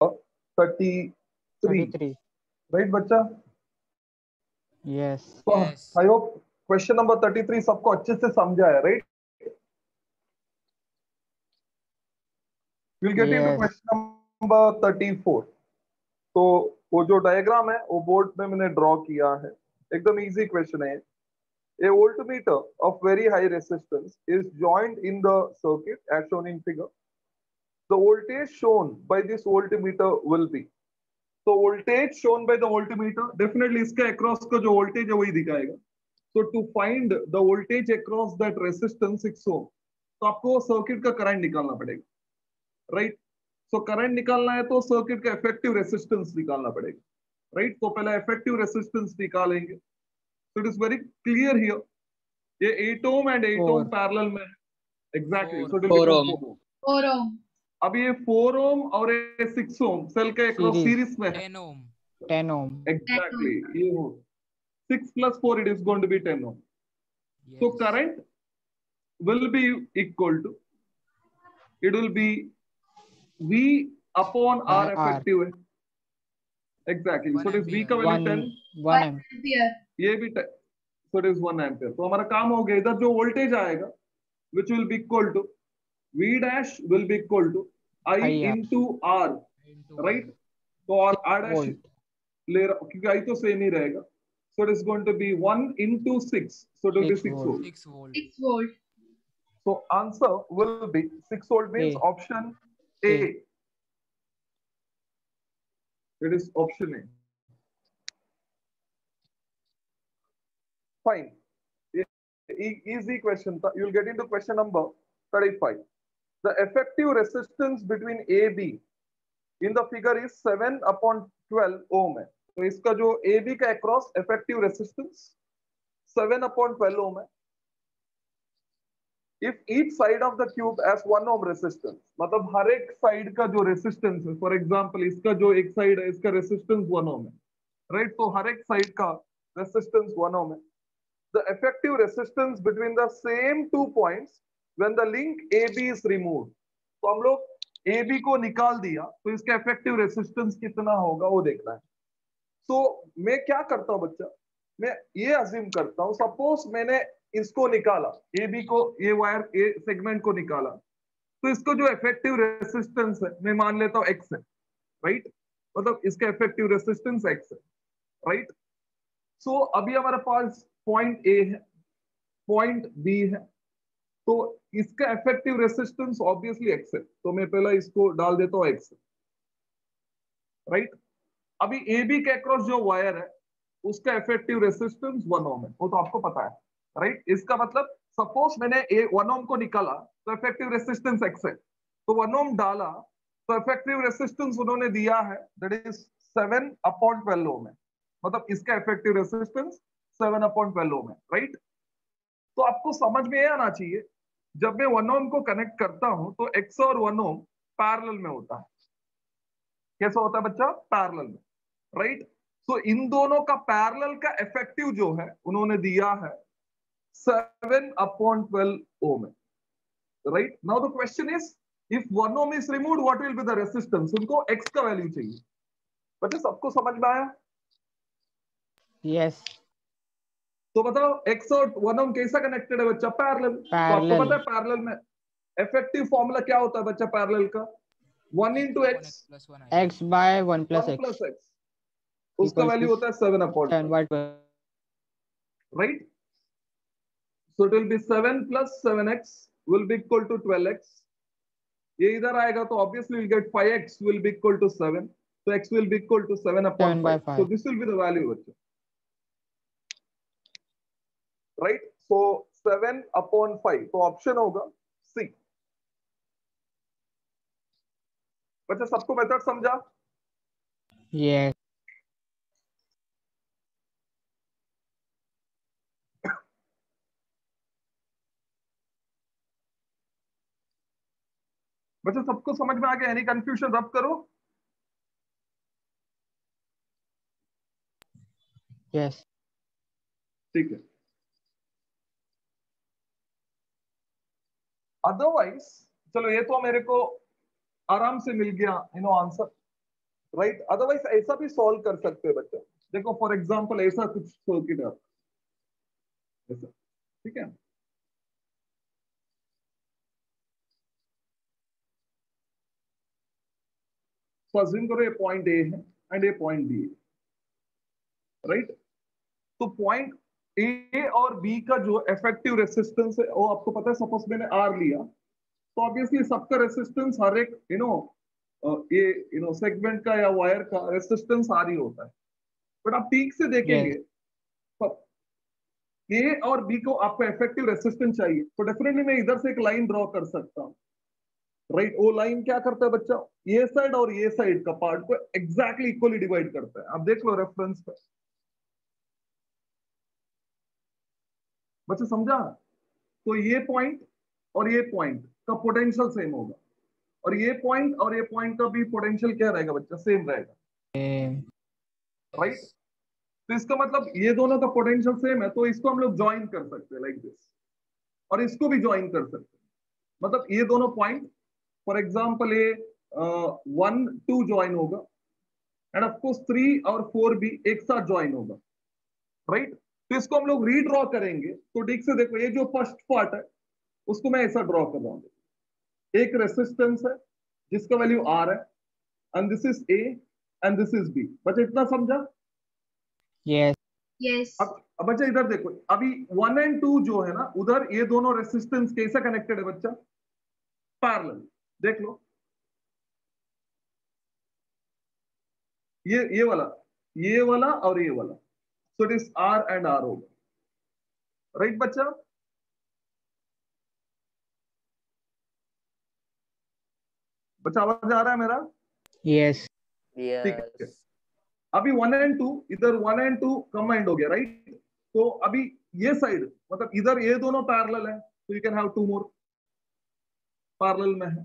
33, 33. Right बच्चा? Yes. तो Yes. I hope question number 33 सबको अच्छे से समझा है, right? Will get into Yes. Question number 34। तो वो जो डायग्राम है वो बोर्ड में मैंने ड्रॉ किया है, एकदम इजी क्वेश्चन है। A voltmeter of very high resistance is joined in the circuit as shown in figure. The voltage shown by this voltmeter will be, so voltage shown by the voltmeter definitely इसके across का जो voltage है वही दिखाएगा। So to find the voltage across that resistance 6 ohm, तो आपको circuit का current निकालना पड़ेगा, राइट? सो करंट निकालना है तो सर्किट का इफेक्टिव रेसिस्टेंस निकालना पड़ेगा, राइट? तो पहले इफेक्टिव रेसिस्टेंस निकालेंगे। सो it is very clear here, ये 8 ओम एंड 8 ओम 4. पैरेलल में है, exactly. So it will 4 become ohm. 4 ohm. 4 ohm. अब ये 4 ओम और ये 6 ओम सेल के अक्रॉस Series. सीरीज में है, 10 ohm. 10 ohm. एग्जैक्टली। ये हो 6 + 4 it is going to be 10 ohm. So Yes. Current will be equal to, it will be V upon By R R. effective है, exactly. So 1 it is V ampere. का value 10, 1 amp. Ampere. ये भी 10, so it is 1 ampere। तो हमारा काम हो गया, इधर जो वोल्टेज आएगा which will be equal to V dash will be equal to I IR. into R, Into right? तो और R dash Volt. ले रहा क्योंकि I तो सेम ही रहेगा, so it is going to be 1 into 6, so it will be 6 6 volt. volt। 6 volt. 6 volt. So answer will be 6 volt means A. option A. A. It is option A. Fine. Easy question. You will get into question number 35. The effective resistance between AB in the figure is 7/12 ohm है। तो इसका जो AB का across effective resistance 7/12 ohm है। If each side of the cube has 1 ohm resistance, मतलब हर एक side का जो रेसिस्टेंस है, फॉर एग्जांपल इसका जो एक साइड है इसका रेसिस्टेंस 1 ohm है, राइट? तो हर एक साइड का रेसिस्टेंस 1 ohm है। The effective resistance between the same 2 points when the link AB is removed, तो हम लोग AB को निकाल दिया तो इसका इफेक्टिव रेसिस्टेंस कितना होगा वो देखना है। तो मैं क्या करता हूं बच्चा, मैं ये अज्यूम करता हूं, सपोज मैंने इसको निकाला, AB को, ये वायर ए सेगमेंट को निकाला, तो इसको जो इफेक्टिव रेसिस्टेंस है मैं मान लेता हूं X है, राइट? मतलब इसका इफेक्टिव रेसिस्टेंस X है, राइट? सो अभी हमारे पास पॉइंट ए है, पॉइंट बी है, तो इसका इफेक्टिव रेसिस्टेंस ऑब्वियसली एक्स है, तो मैं पहले इसको डाल देता हूं एक्स, राइट? अभी ए बी के अक्रॉस जो वायर है उसका इफेक्टिव रेसिस्टेंस 1 ओम है, वो तो आपको पता है, राइट? इसका मतलब सपोज मैंने 1 ओम को निकाला तो इफेक्टिव रेसिस्टेंस एक्स है, तो 1 ओम डाला तो इफेक्टिव रेसिस्टेंस उन्होंने दिया है दैट इज 7/12 ओम है, मतलब इसका इफेक्टिव रेसिस्टेंस 7/12 ओम है, राइट? तो आपको समझ में आना चाहिए, जब मैं 1 ओम को कनेक्ट करता हूं तो एक्स और 1 ओम पैरेलल में होता है। कैसा होता है बच्चा? पैरेलल में, राइट? तो इन दोनों का पैरेलल का इफेक्टिव जो है उन्होंने दिया है 7/12 ओम है, right? Now the question is if 1 ohm is removed what will be the resistance? उनको एक्स का वैल्यू चाहिए। बच्चा सबको समझ में आया? Yes. तो बताओ एक्स और 1 ओम कैसा कनेक्टेड है बच्चा? पैरेलल। तो आपको Parallel. पता है पैरेलल में इफेक्टिव फॉर्मूला क्या होता है बच्चा पैरेलल का? 1 into x plus 1 X by 1 plus 1 X plus x, उसका equals वैल्यू to होता है 7/12, 7 by 12. Right? So it will B 7 plus 7x will be equal to 12x। ये इधर आएगा तो obviously will get 5x will be equal to 7, so x will be equal to 7/5, 7 by 5. so this will be the value बच्चा, right? सो 7/5, तो option होगा सी। बच्चा सबको method समझा? Yes. बच्चा सबको समझ में आ गया? एनी कंफ्यूजन रब करो? Yes. ठीक है। अदरवाइज चलो ये तो मेरे को आराम से मिल गया आंसर, राइट। अदरवाइज ऐसा भी सॉल्व कर सकते हैं बच्चा। देखो फॉर एग्जांपल ऐसा कुछ सर्किट है ऐसा, ठीक है। तो अज्यूम करो ये पॉइंट ए है एंड ये पॉइंट बी है, राइट। तो पॉइंट ए और बी का जो इफेक्टिव रेसिस्टेंस है वो आपको पता है, सपोज मैंने आर लिया, तो ऑब्वियसली सबका रेसिस्टेंस हर एक ये सेगमेंट का या वायर का रेसिस्टेंस आर ही होता है। बट आप ठीक से देखेंगे Yes. तो ए और बी को आपको इफेक्टिव रेसिस्टेंस चाहिए, तो डेफिनेटली मैं इधर से एक लाइन ड्रॉ कर सकता हूँ, राइट। वो लाइन क्या करता है बच्चा, ये साइड और ये साइड का पार्ट को एग्जैक्टली इक्वली डिवाइड करता है। आप देख लो रेफरेंस पे, बच्चा समझा। तो ये पॉइंट और ये पॉइंट का पोटेंशियल सेम होगा, और ये पॉइंट का भी पोटेंशियल क्या रहेगा बच्चा, सेम रहेगा, राइट। तो इसका मतलब ये दोनों का पोटेंशियल सेम है, तो इसको हम लोग ज्वाइन कर सकते हैं लाइक दिस, और इसको भी ज्वाइन कर सकते हैं। मतलब ये दोनों पॉइंट फॉर एग्जाम्पल ये 1 2 ज्वाइन होगा, एंड ऑफकोर्स 3 और 4 भी एक साथ ज्वाइन होगा, राइट। तो इसको हम लोग रीड्रॉ करेंगे, तो ठीक से देखो ये जो फर्स्ट पार्ट है उसको मैं ऐसा ड्रॉ कर रहा हूं। एक रेसिस्टेंस है जिसका वैल्यू आर है, and this is A and this is B. बच्चा इतना समझा? Yes. Yes. अब बच्चा इधर देखो, अभी 1 एंड 2 जो है ना, उधर ये दोनों रेसिस्टेंस कैसे कनेक्टेड है बच्चा, पैरेलल। देख लो ये वाला और ये वाला, so it is R and R होगा, राइट बच्चा। बच्चा आवाज आ रहा है मेरा? Yes. ठीक है। अभी 1 एंड 2, इधर 1 एंड 2 कंबाइंड हो गया, राइट। तो अभी ये साइड मतलब इधर ये दोनों पैरेलल है, तो you can have 2 more parallel में है,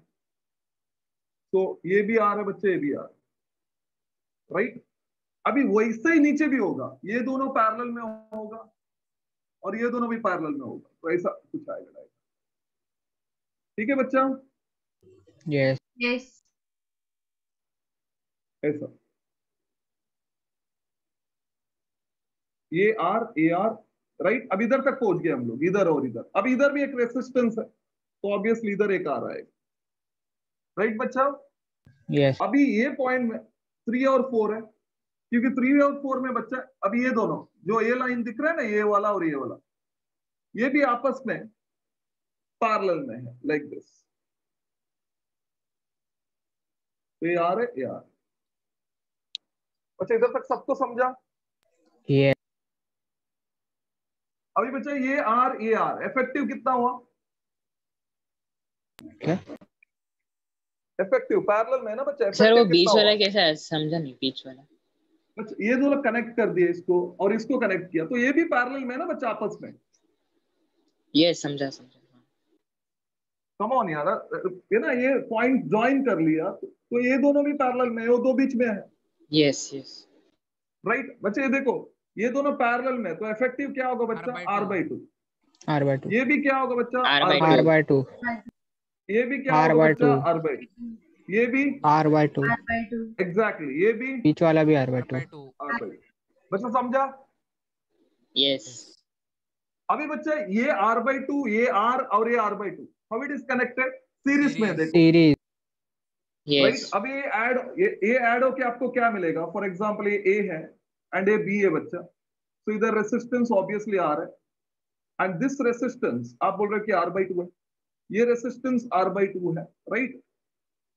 तो ये भी आ रहा है बच्चे, ये भी आ रहा है, राइट। अभी वैसे ही नीचे भी होगा, ये दोनों पैरेलल में होगा और ये दोनों भी पैरेलल में होगा, तो ऐसा कुछ आएगा, ठीक है बच्चा। Yes. Yes. ऐसा ये आर ए आर, राइट। अब इधर तक पहुंच गए हम लोग, इधर और इधर। अब इधर भी एक रेसिस्टेंस है, तो ऑब्वियसली इधर एक आ रहा है, राइट बच्चा। Yes. अभी ये पॉइंट में 3 और 4 है, क्योंकि 3 और 4 में बच्चा अभी ये दोनों जो ये लाइन दिख रहा है ना, ये वाला और ये वाला, ये भी आपस में पैरेलल में है लाइक दिस। तो ये आर है, ये आर। बच्चा इधर तक सबको समझा? Yes. अभी बच्चा ये आर इफेक्टिव कितना हुआ? क्या? इफेक्टिव पैरेलल में है ना बच्चा, सर वो effective बीच कितना वाला हुआ? कैसा है, समझा नहीं बीच वाला। बच्चा ये दोनों कनेक्ट कर दिए, इसको और इसको कनेक्ट किया, तो ये भी पैरेलल में है ना बच्चा आपस में। ये समझा समझा। कम ऑन यार, ये ना ये पॉइंट ज्वाइन कर लिया, तो ये दोनों भी पैरेलल में है, वो दो बीच में है, यस यस। राइट। बच्चे ये देखो ये दोनों पैरेलल में, तो इफेक्टिव क्या होगा बच्चा, R/2। R/2. ये भी क्या होगा बच्चा, R/2. R/2. ये भी क्या होगा R/2. बच्चा, R/2। ये भी R/2. R/2. एग्जैक्टली, ये भी बीच वाला भी R/2. R/2। बच्चा समझा? यस। अभी बच्चा ये R/2, ये R और ये R/2, how it is connected, series में देखो, Series. राइट। यस। अभी ये ऐड होके आपको क्या मिलेगा, फॉर एग्जांपल ये A है एंड ये B है बच्चा, तो इधर रेसिस्टेंस ऑब्वियसली R है, एंड दिस रेसिस्टेंस आप बोल रहे हो कि R/2 है, ये रेसिस्टेंस R/2 है, राइट।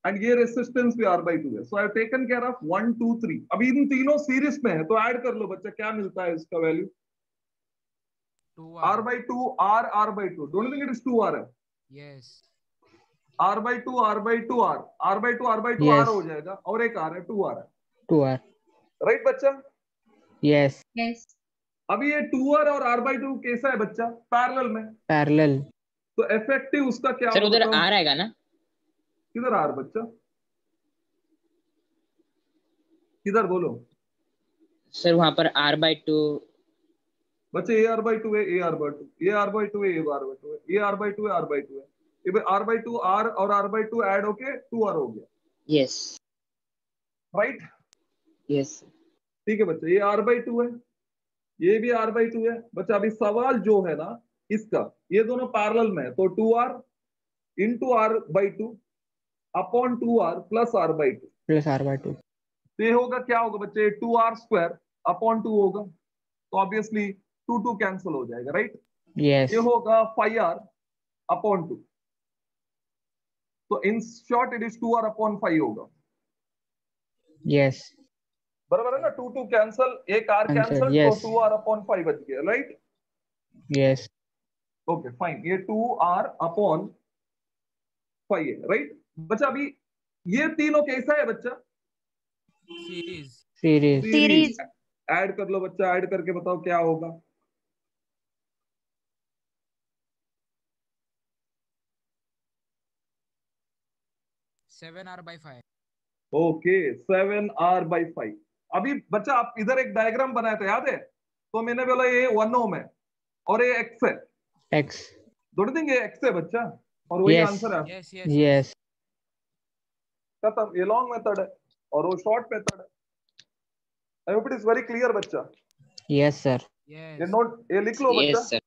एंड ये रेसिस्टेंस भी R/2 है, so I have taken care of 1 2 3। अभी इन तीनों सीरीज में है, तो ऐड कर लो बच्चा, क्या मिलता है इसका value, R/2 R/2, don't think it is 2R है, Yes. R/2 R/2 R, R/2 R/2 Yes. R हो जाएगा, और एक R है, 2R है, 2R. राइट बच्चा। Yes. Yes. अभी ये 2R और R/2 कैसा है बच्चा, पैरेलल में, Parallel. तो इफेक्टिव उसका क्या सर उधर होगा, R आएगा ना? किधर R बच्चा, किधर बोलो सर वहां पर R/2। बच्चे, ये R/2 है, ये R/2, ये R/2 है, ये R/2 है, ये R/2 है, R/2 है, ये R/2 R और R/2 ऐड होके 2R हो गया, यस। राइट? Yes. ठीक है बच्चा, ये r/2 है, ये भी r/2 है बच्चा। अभी सवाल जो है ना इसका, ये दोनों पैरेलल में है, तो 2r into r/2 upon 2r plus r/2। Plus r/2। तो ये होगा, क्या होगा बच्चे, 2r² अपॉन 2 होगा, तो ऑब्वियसली 2 कैंसिल हो जाएगा, राइट? यस ये होगा 5r अपॉन 2, तो in short it is 2r upon 5 होगा, यस बराबर है ना? 2 कैंसल, एक r आंसर कैंसल, तो यस 2r अपॉन 5 बच गया, राइट? यस ओके फाइन, ये 2r अपॉन 5 है, राइट बच्चा? अभी ये तीनों कैसा है बच्चा? सीरीज। Series series. ऐड कर लो बच्चा, ऐड करके बताओ क्या होगा। 7r/5। Okay 7r/5। अभी बच्चा आप इधर एक डायग्राम बनाया था, याद है? तो मैंने बोला ये 1 ओम है और ये x है, एक्स जोड़ देंगे, x है बच्चा, और वही यस आंसर है। यस यस यस खत्म, ये लॉन्ग मेथड है और वो शॉर्ट मेथड है। आई hope it is very clear बच्चा। यस सर ये यस। नोट, ये लिख लो बच्चा। Yes, sir.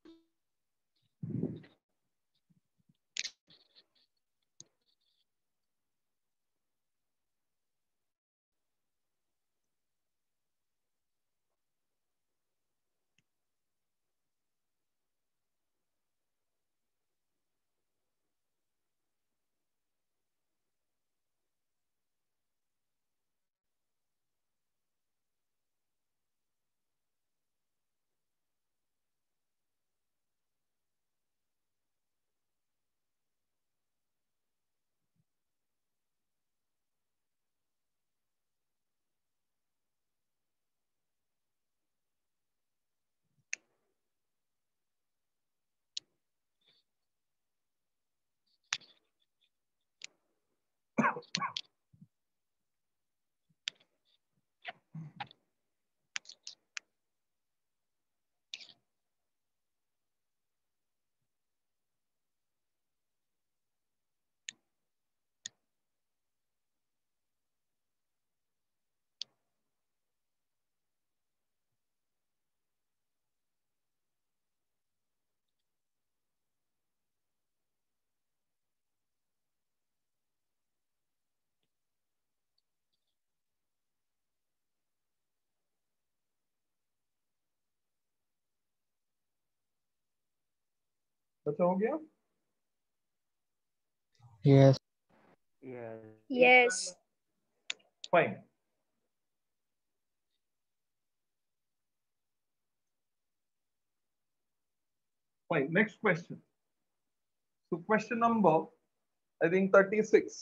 बच्चा हो गया? Yes Yes. Fine. Fine, next question. So question number, I think 36.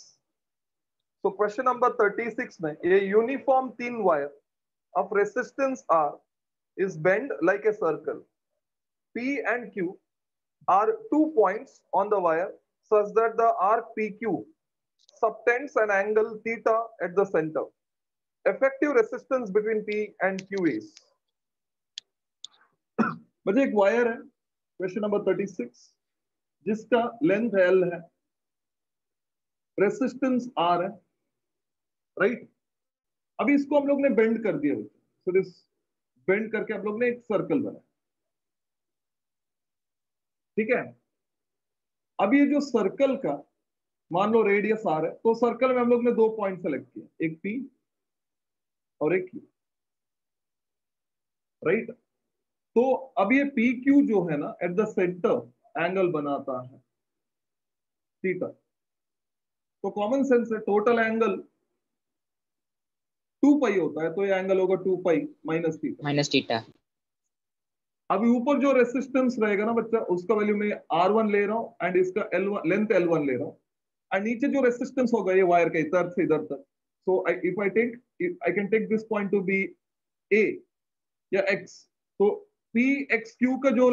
So question number 36 में, a uniform thin wire of resistance R is bent like a circle. P and Q are 2 points on the wire such that the arc PQ subtends an angle theta at the center. Effective resistance between P and Q is. बच्चे एक wire है, question number 36, जिसका length L है, resistance R है, right? अभी इसको हम लोग ने बेंड कर दिया, सो दिस बेंड करके हम लोग ने एक सर्कल बनाया, ठीक है? अब ये जो सर्कल का मान लो रेडियस आर है, तो सर्कल में हम लोग ने 2 पॉइंट सेलेक्ट किए, एक पी और एक क्यू, राइट? तो अब ये पी क्यू जो है ना, एट द सेंटर एंगल बनाता है थीटा। तो कॉमन सेंस है, टोटल एंगल 2 पाई होता है, तो ये एंगल होगा 2 pi minus theta. Minus theta. अभी ऊपर जो रेसिस्टेंस रहेगा ना बच्चा, उसका वैल्यू मैं R1 ले रहा हूं एंड इसका L1 लेंथ L1 ले रहा हूं, एंड नीचे जो रेसिस्टेंस होगा ये वायर का इधर से इधर तक, so if I can take this point to be A या X, तो P X Q का जो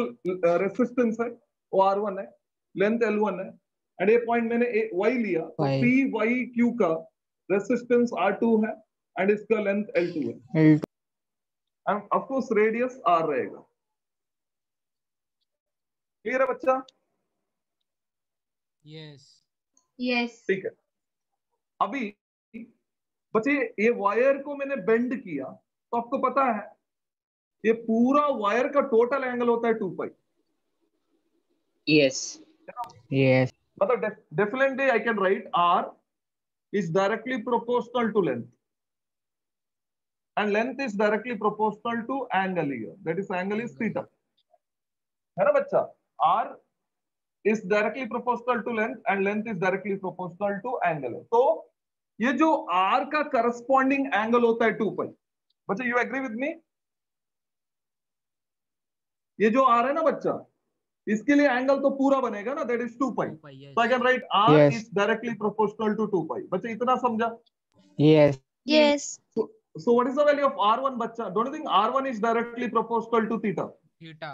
रेसिस्टेंस है वो R1 है, लेंथ L1 है, एंड ये पॉइंट मैंने Y लिया, तो Y. P Y Q का रेसिस्टेंस R2 है एंड इसका लेंथ L2 है, L2 end of course radius R रहेगा। क्लियर है बच्चा? Yes Yes. ठीक है। अभी बच्चे ये वायर को मैंने बेंड किया तो आपको पता है ये पूरा वायर का टोटल एंगल होता है 2 पाई। Yes. Yes. मतलब definitely I can write R is directly proportional to length and length is directly proportional to angle here, that is angle is theta, है ना बच्चा। r is directly proportional to length and length is directly proportional to angle। तो ये जो r का corresponding angle होता है 2 पाई। बच्चा you agree with me? ये जो r है ना बच्चा इसके लिए एंगल तो पूरा बनेगा ना, that is 2 pi. 2 pi, yes. तो आई can right r Yes. is directly proportional to 2 पाई। बच्चा इतना समझा? Yes. Yes. So what is the value of r1 बच्चा? Don't you think r1 is directly proportional to theta Theta.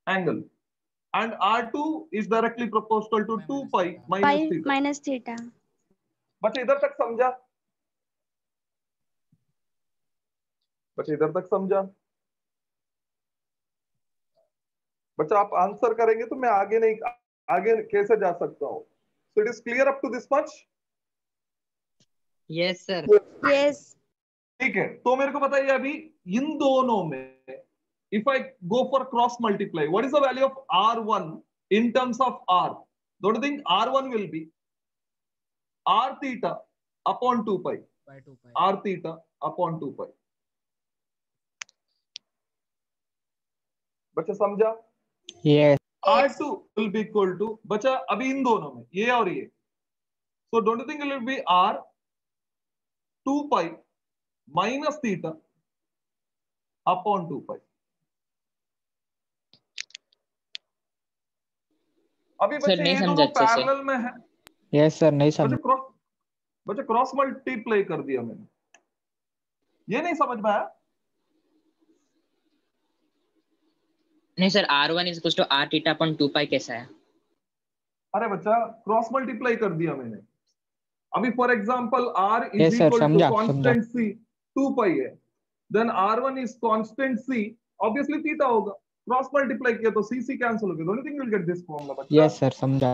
angle and r2 is directly proportional to 2 pi Pi minus Pi theta। minus theta. बच्चा इधर तक समझा? बच्चा इधर तक समझा? बच्चा आप आंसर करेंगे तो मैं आगे नहीं, आगे कैसे जा सकता हूँ? So it is clear up to this much? Yes, sir. Yes. ठीक है, तो मेरे को बताइए अभी इन दोनों में if I go for cross multiply what is the value of r1 in terms of r? Don't you think r1 will be r theta upon 2 pi, By 2 pi. r theta upon 2 pi। बच्चा समझा? Yes. r2 will be equal to, बच्चा अभी इन दोनों में ये और ये, so don't you think it will be r 2 pi minus theta upon 2 pi? अभी Sir, बच्चे नहीं ये समझा दोनों अच्छे से। पैरेलल में है। Yes sir, नहीं समझ। बच्चे क्रॉस मल्टीप्लाई कर दिया मैंने, ये नहीं समझ में आया? नहीं sir, R1 is equals to R theta upon 2 pi कैसा है? अरे बच्चा क्रॉस मल्टीप्लाई कर दिया मैंने। अभी for example r Yes is sir, equal to समझा, कांस्टेंट c 2 पाई है, then r1 is constant c, obviously theta होगा। क्रॉस मल्टीप्लाई किया तो c कैंसिल हो गया। Don't you think you will get this formula बच्चा? Yes sir, समझा।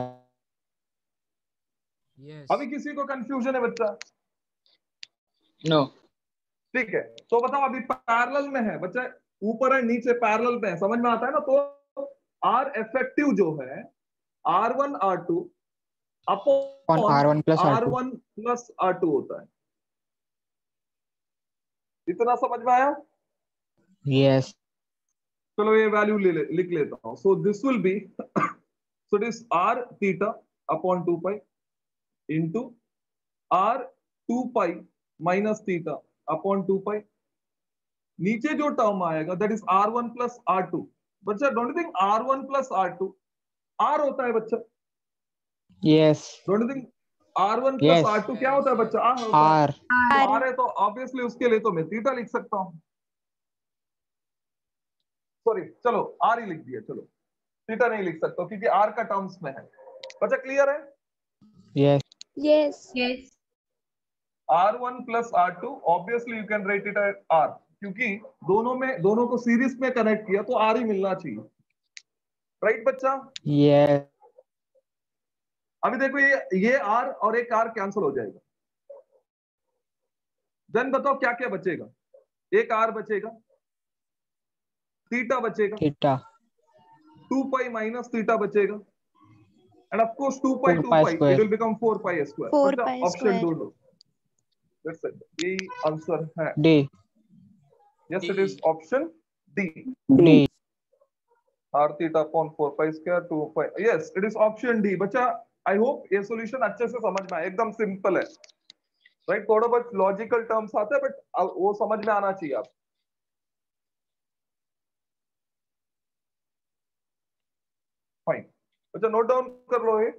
Yes. अभी किसी को कंफ्यूजन है बच्चा? No. ठीक है, तो बताओ अभी पैरेलल में है बच्चा, ऊपर है नीचे पैरेलल में है, समझ में आता है ना? तो r इफेक्टिव जो है r1 r2 On upon R1 plus R2. r1 plus r2 होता है। इतना समझ में आया? Yes. चलो ये वैल्यू लिख लेता हूं। So this will be so this r theta upon 2 pi into r 2 pi minus theta upon 2 पाई। नीचे जो टर्म आएगा that is r1 plus r2। बच्चा don't think r1 plus r2 r होता है बच्चा? Yes. Don't think r1 plus Yes. r2 क्या होता है बच्चा? r होता है। R. तो r है तो ऑब्वियसली उसके लिए तो मैं थीटा लिख सकता हूं। सॉरी, चलो r ही लिख दिया, चलो थीटा नहीं लिख सकता क्योंकि r का टर्म्स में है। बच्चा क्लियर है? Yes. Yes. Yes. r1 plus r2 obviously you can write it at r, क्योंकि दोनों को सीरीज में कनेक्ट किया तो r ही मिलना चाहिए, राइट बच्चा? Yes. अभी देखो ये r और एक r कैंसिल हो जाएगा। देन बताओ क्या क्या बचेगा? एक r बचेगा, थीटा बचेगा, Theta. 2 पाई माइनस थीटा बचेगा, end of course 2 pi 4 2 pi pi it square. Will become 4 pi square. 4 बच्चा pi ऑप्शन square. ढूंढो, दैट्स इट, यही आंसर है। D. Yes it is option D, D. r theta upon 4 pi square 2 pi। yes it is option D। बच्चा I hope ये solution अच्छे से समझ में आया, एकदम सिंपल है, राइट? थोड़ा बहुत लॉजिकल टर्म्स आते हैं बट वो समझ में आना चाहिए आप। फाइन बच्चा, नोट डाउन कर लो ये।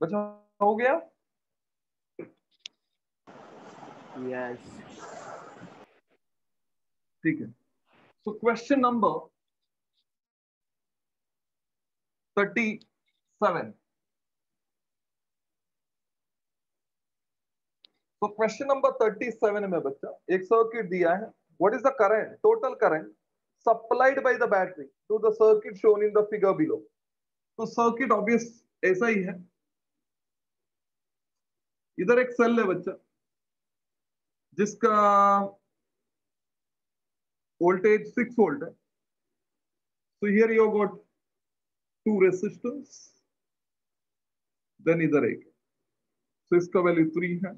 बच्चा हो गया? Yes. ठीक है। So question number 37। तो क्वेश्चन नंबर 37 में बच्चा एक सर्किट दिया है। What is the current, total current supplied by the battery to the circuit shown in the figure below. तो सर्किट ऑब्वियस ऐसा ही है। इधर एक सेल है बच्चा जिसका वोल्टेज 6 वोल्ट है। So here you got two resistors, then इधर एक, so इसका वैल्यू 3 है,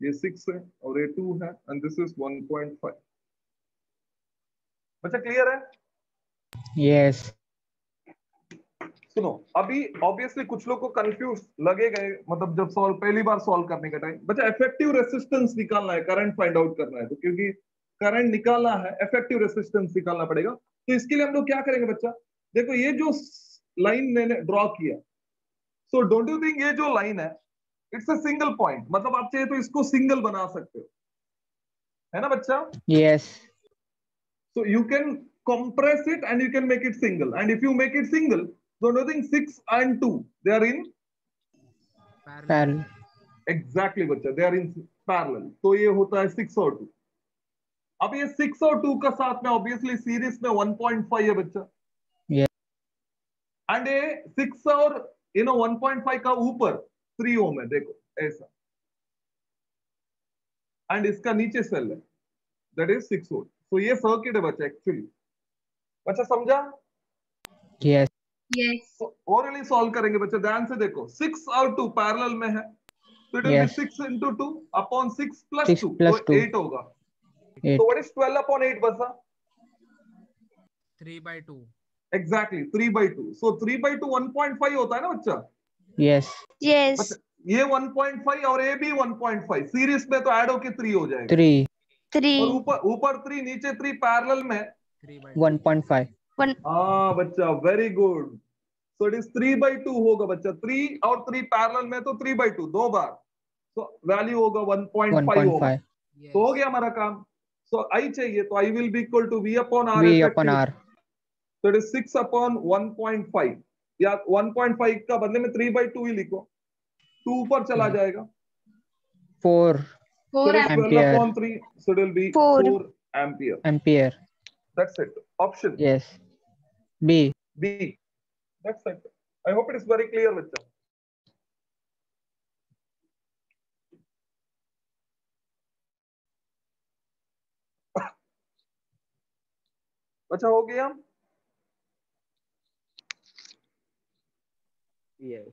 ये 6 है और ये 2 है, and this is 1.5। बच्चा क्लियर है? Yes. सुनो, अभी ऑब्वियसली कुछ लोग को कंफ्यूज लगेगा, मतलब जब सॉल्व पहली बार सॉल्व करने का टाइम। बच्चा इफेक्टिव रेसिस्टेंस निकालना है, करंट फाइंड आउट करना है, तो क्योंकि करंट निकालना है इफेक्टिव रेसिस्टेंस निकालना पड़ेगा। तो इसके लिए हम लोग क्या करेंगे बच्चा, देखो ये जो लाइन मैंने ड्रॉ किया, सो डोंट यू थिंक ये जो लाइन है इट्स अ सिंगल पॉइंट, मतलब आप चाहिए तो इसको सिंगल बना सकते हो, है ना बच्चा? Yes. So you can compress it and you can make it single. And if you make it single, don't you think 6 and 2 they are in Parallel. exactly बच्चा, they are in parallel। तो ये होता है 6 और 2। अब ये 6 और 2 का साथ में ऑब्वियसली सीरीज में 1.5 है बच्चा। Yes. एंड ये 6 और 1.5 का ऊपर 3 ओम है, देखो ऐसा, एंड इसका नीचे सेल है दैट इज 6 वोल्ट। तो ये सर्किट है बच्चा एक्चुअली। बच्चा समझा? Yes. Yes. ओरली सॉल्व करेंगे बच्चा, ध्यान से देखो। 6 और 2 पैरेलल में है, तो it will B Yes. 6 into 2 upon 6 plus 6 2, plus तो 2. 8 होगा। 8. तो व्हाट इज 12 upon 8 बच्चा? 3/2। एग्जैक्टली 3/2। सो 3/2 1.5 होता है ना बच्चा? Yes. Yes. बच्चा ये 1.5 और ये भी 1.5 सीरीज में, तो ऐड होके 3 हो जाएगा। 3. और 3. ऊपर 3 नीचे 3 पैरेलल में 3/2। 1.5. 1. हाँ बच्चा, very good. So it is 3/2 होगा बच्चा। 3 और 3 पैरेलल में, तो 3/2 दो बार, तो वैल्यू होगा 1.5 होगा। 1.5. तो हो गया हमारा काम। सो आई चाहिए, तो I will be equal to V upon R V upon effective. R. तो इट इज 6 upon 1.5, या 1.5 का बदले में 3/2 ही लिखो, 2 ऊपर चला जाएगा। 4 So 4 it is 12 ampere. upon 3, so it will be 4. 4 ampere। ampere. That's it. Option Yes. B. B. That's it. I hope it is very clear, bachcha. बच्चा हो गया? Yes.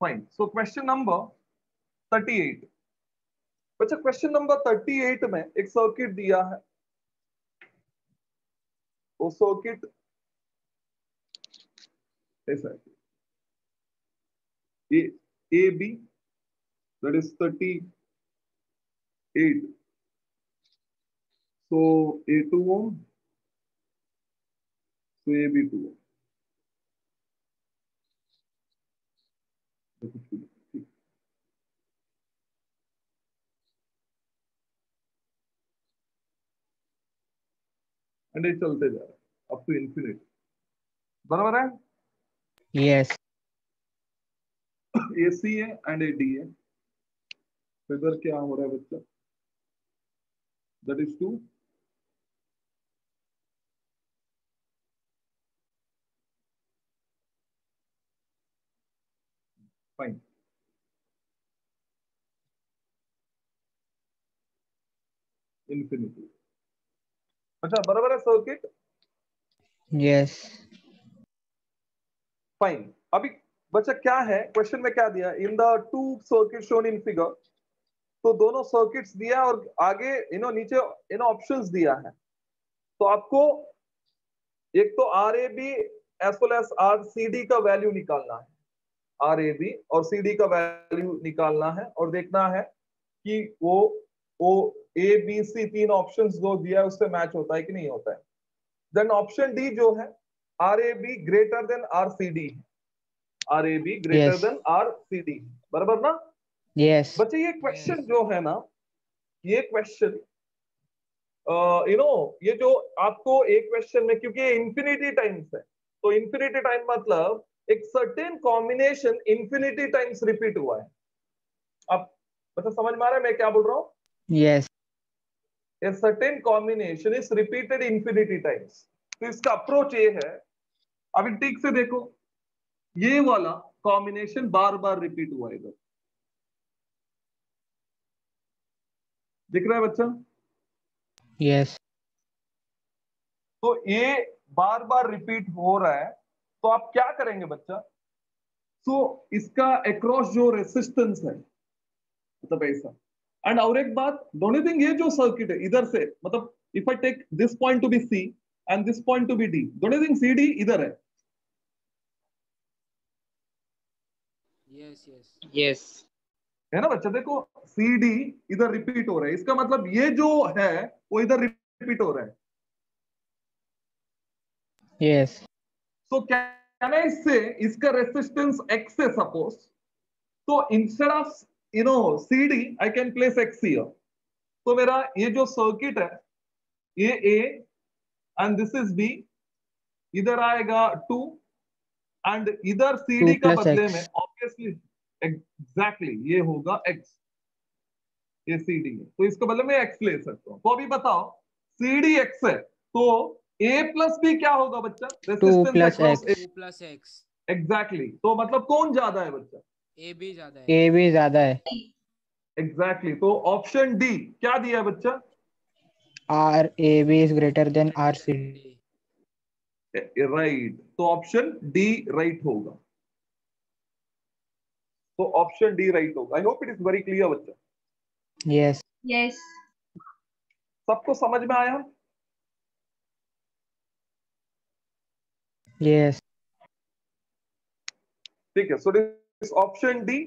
Fine. So question number 38। बच्चा question number 38 में एक circuit दिया है। वो सर्किट ऐसा है, A B that is 38। So A 2 ohm, so A B 2 ohm। And ये चलते जा रहा है अप टू इन्फिनिट, बराबर है? Yes. ए सी है एंड ए डी है। फिगर क्या हो रहा है बच्चा? That is 2। फाइन। इन्फिनिटी। अच्छा बराबर है सर्किट? Yes. फाइन। अभी बच्चा क्या है, क्वेश्चन में क्या दिया? In the 2 circuit shown in figure, तो दोनों सर्किट्स दिया और आगे नीचे ऑप्शंस दिया है। तो आपको एक तो RAB as well as RCD का वैल्यू निकालना है। RAB और CD का वैल्यू निकालना है और देखना है कि वो ABC 3 ऑप्शंस जो दिया है उससे मैच होता है कि नहीं होता है। देन ऑप्शन डी जो है RAB ग्रेटर देन RCD है। R A B greater Yes. Than R C D, बराबर ना Yes. बच्चे? ये क्वेश्चन Yes. जो है ना, ये क्वेश्चन ये जो आपको एक क्वेश्चन में, क्योंकि ये इंफिनिटी टाइम्स है, तो इंफिनिटी टाइम मतलब एक certain combination infinity times repeat हुआ है। अब मतलब समझ में आ रहा है मैं क्या बोल रहा हूँ? Yes. A certain combination is repeated infinity times। तो इसका अप्रोच ये है, अभी ठीक से देखो, ये वाला कॉम्बिनेशन बार बार रिपीट हुआ इधर, दिख रहा है बच्चा? Yes. तो ये बार बार रिपीट हो रहा है, तो आप क्या करेंगे बच्चा? तो इसका अक्रॉस जो रेसिस्टेंस है, मतलब ऐसा। एंड और एक बात, डोंट यू थिंक ये जो सर्किट है इधर से, मतलब if I take this point to be C and this point to be D, don't you think C D इधर है? Yes. Yes. Yes. है ना बच्चा? देखो सी डी इधर रिपीट हो रहा है, इसका मतलब ये जो है वो इधर रिपीट हो रहा है। Yes. तो कैन आई से इसका रेसिस्टेंस एक्स है सपोज, तो instead of C D I can place X here. तो मेरा ये जो सर्किट है, ये A and this is B, इधर आएगा 2 एंड इधर सी 2 डी का plus बदले X. में ऑब्वियसली एग्जैक्टली ये होगा एक्स, ये सी डी है, तो इसके बदले में एक्स ले सकता हूं। तो अभी बताओ, सी डी एक्स है, तो ए प्लस बी क्या होगा बच्चा? 2 resistance plus across X. 2 plus X. Exactly. तो मतलब कौन ज्यादा है बच्चा? AB ज्यादा है. A भी ज्यादा है. एग्जैक्टली। तो ऑप्शन डी क्या दिया है बच्चा? R A B is greater than R C D. D. Right, तो ऑप्शन डी राइट होगा। तो ऑप्शन डी राइट होगा। आई hope it is very clear बच्चा, Yes. Yes. सबको समझ में आया? Yes. ठीक है, सो दिस ऑप्शन डी।